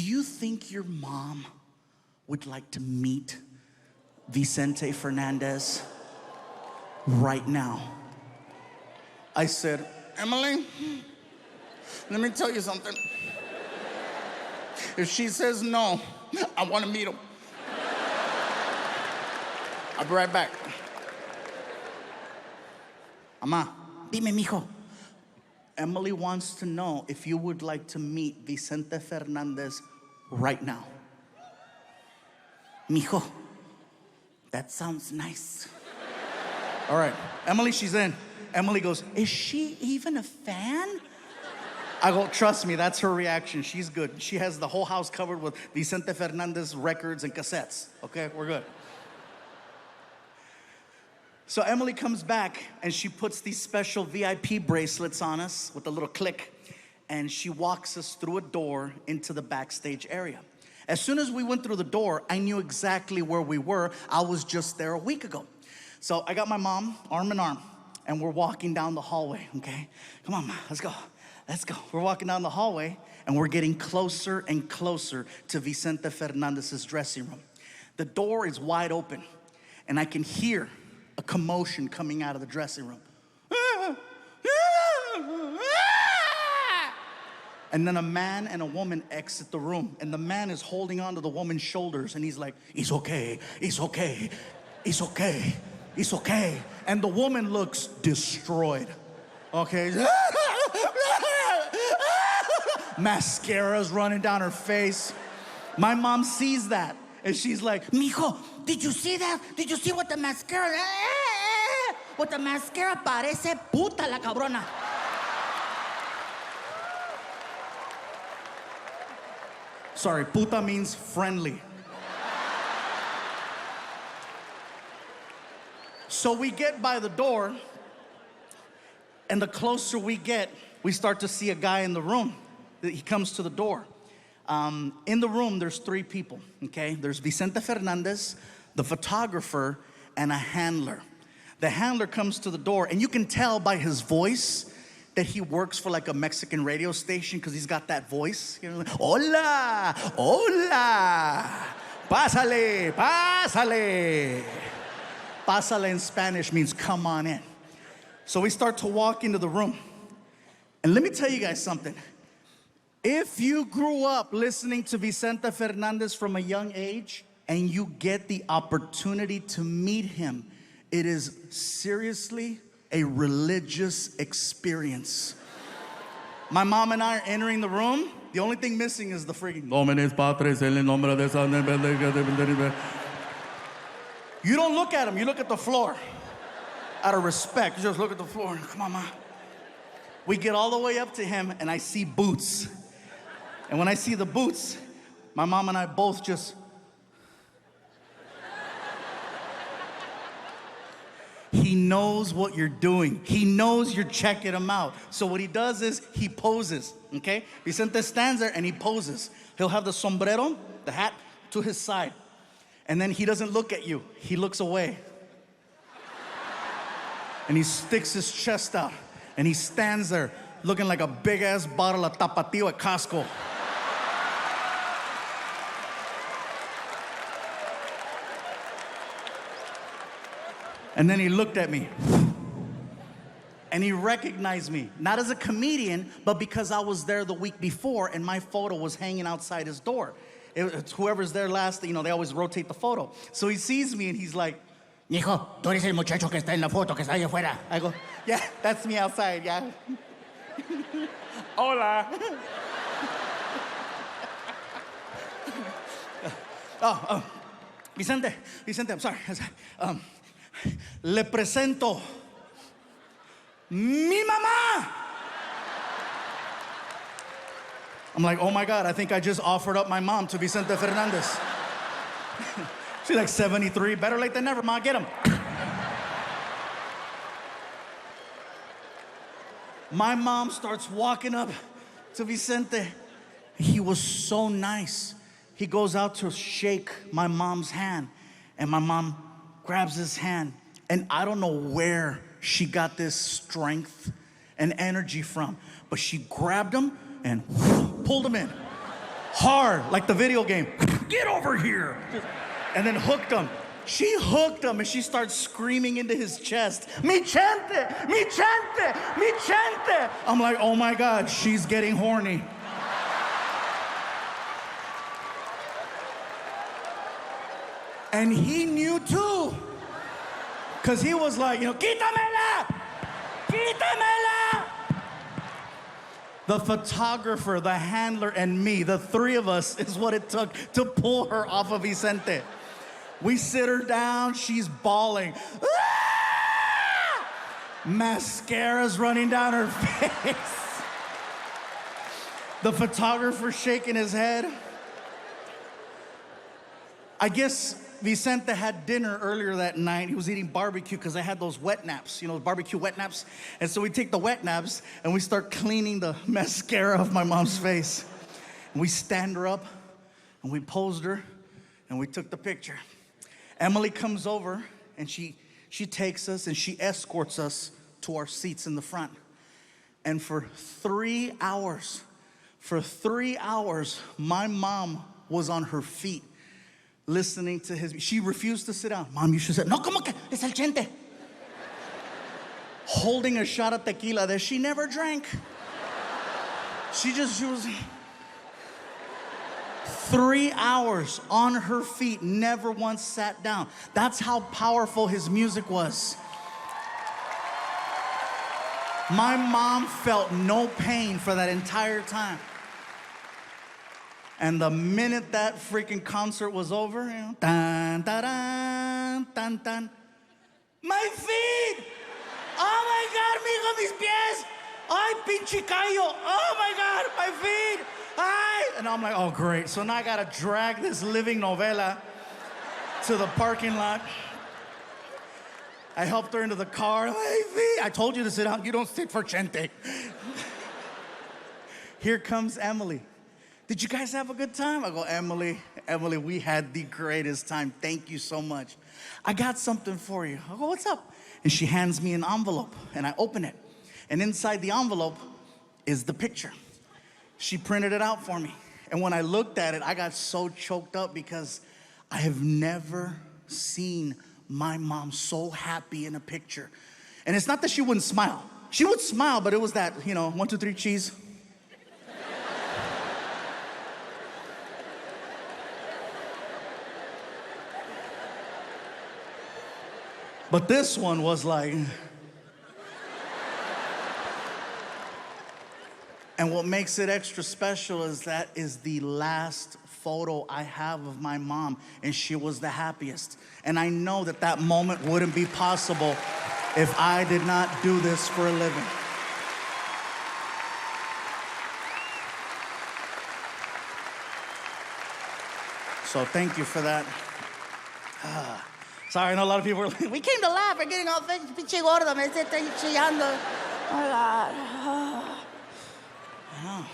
you think your mom would like to meet Vicente Fernandez right now? I said, Emily, let me tell you something. If she says no, I want to meet him. I'll be right back. Ama, dime, mijo. Emily wants to know if you would like to meet Vicente Fernandez right now. Mijo, that sounds nice. All right, Emily, she's in. Emily goes, is she even a fan? I go, trust me, that's her reaction. She's good. She has the whole house covered with Vicente Fernandez records and cassettes. Okay, we're good. So Emily comes back and she puts these special VIP bracelets on us with a little click, and she walks us through a door into the backstage area. As soon as we went through the door, I knew exactly where we were. I was just there a week ago. So I got my mom arm in arm, and we're walking down the hallway, okay? Come on, Ma, let's go. Let's go. We're walking down the hallway, and we're getting closer and closer to Vicente Fernandez's dressing room. The door is wide open, and I can hear a commotion coming out of the dressing room. And then a man and a woman exit the room, and the man is holding onto the woman's shoulders, and he's like, it's okay, it's okay, it's okay, it's okay. And the woman looks destroyed, okay? Mascara's running down her face. My mom sees that, and she's like, mijo, did you see that? Did you see what the mascara? What the mascara parece puta la cabrona. Sorry, puta means friendly. So we get by the door, and the closer we get, we start to see a guy in the room. He comes to the door. In the room, there's three people, okay? There's Vicente Fernandez, the photographer, and a handler. The handler comes to the door, and you can tell by his voice that he works for like a Mexican radio station, because he's got that voice. You know, like, hola, hola, pásale, pásale. Pásale in Spanish means come on in. So we start to walk into the room. And let me tell you guys something. If you grew up listening to Vicente Fernandez from a young age and you get the opportunity to meet him, it is seriously a religious experience. My mom and I are entering the room. The only thing missing is the freaking Dominus Patris en el nombre de San. You don't look at him, you look at the floor. Out of respect, you just look at the floor. Come on, Ma. We get all the way up to him, and I see boots. And when I see the boots, my mom and I both just... He knows what you're doing. He knows you're checking him out. So what he does is he poses, okay? Vicente stands there and he poses. He'll have the sombrero, the hat, to his side. And then he doesn't look at you. He looks away. And he sticks his chest out. And he stands there looking like a big-ass bottle of Tapatio at Costco. And then he looked at me. And he recognized me, not as a comedian, but because I was there the week before and my photo was hanging outside his door. It's whoever's there last, you know, they always rotate the photo. So he sees me and he's like, mijo, tú eres el muchacho que está en la foto, que está allá afuera. I go, yeah, that's me outside, yeah. Hola. Vicente, I'm sorry. Le presento mi mamá. I'm like, oh my God, I think I just offered up my mom to Vicente Fernandez. She's like 73, better late than never, Ma, get him. My mom starts walking up to Vicente. He was so nice. He goes out to shake my mom's hand, and my mom grabs his hand, and I don't know where she got this strength and energy from, but she grabbed him and pulled him in. Hard, like the video game. Get over here. And then hooked him. She hooked him and she starts screaming into his chest, Mi chente, mi chente, mi chente. I'm like, oh my God, she's getting horny. And he knew too. Because he was like, quítamela, quítamela. The photographer, the handler, and me, the three of us is what it took to pull her off of Vicente. We sit her down, she's bawling. Ah! Mascara's running down her face. The photographer shaking his head. I guess Vicente had dinner earlier that night. He was eating barbecue because I had those wet naps, barbecue wet naps. And so we take the wet naps and we start cleaning the mascara off my mom's face. And we stand her up and we posed her and we took the picture. Emily comes over and she takes us and she escorts us to our seats in the front. And for 3 hours, my mom was on her feet listening to his. She refused to sit down. Mom, you should sit. No, como que es el chente. Holding a shot of tequila that she never drank. She was 3 hours on her feet, never once sat down. That's how powerful his music was. My mom felt no pain for that entire time. And the minute that freaking concert was over, tan, tan, tan, tan. My feet! Oh my God, mijo, mis pies! Ay, pinche callo! Oh my God, my feet! Ay! And I'm like, oh great. So now I gotta drag this living novela to the parking lot. I helped her into the car. My feet! I told you to sit down. You don't sit for Chente. Here comes Emily. Did you guys have a good time? I go, Emily, we had the greatest time. Thank you so much. I got something for you. I go, what's up? And she hands me an envelope, and I open it. And inside the envelope is the picture. She printed it out for me. And when I looked at it, I got so choked up because I have never seen my mom so happy in a picture. And it's not that she wouldn't smile. She would smile, but it was that, 1, 2, 3, cheese. But this one was like. And what makes it extra special is that is the last photo I have of my mom, and she was the happiest. And I know that that moment wouldn't be possible if I did not do this for a living. So thank you for that. Sorry, I know a lot of people were like, we came to laugh. We're getting all pinche gordo. Me está chillando. Oh, my God. Oh.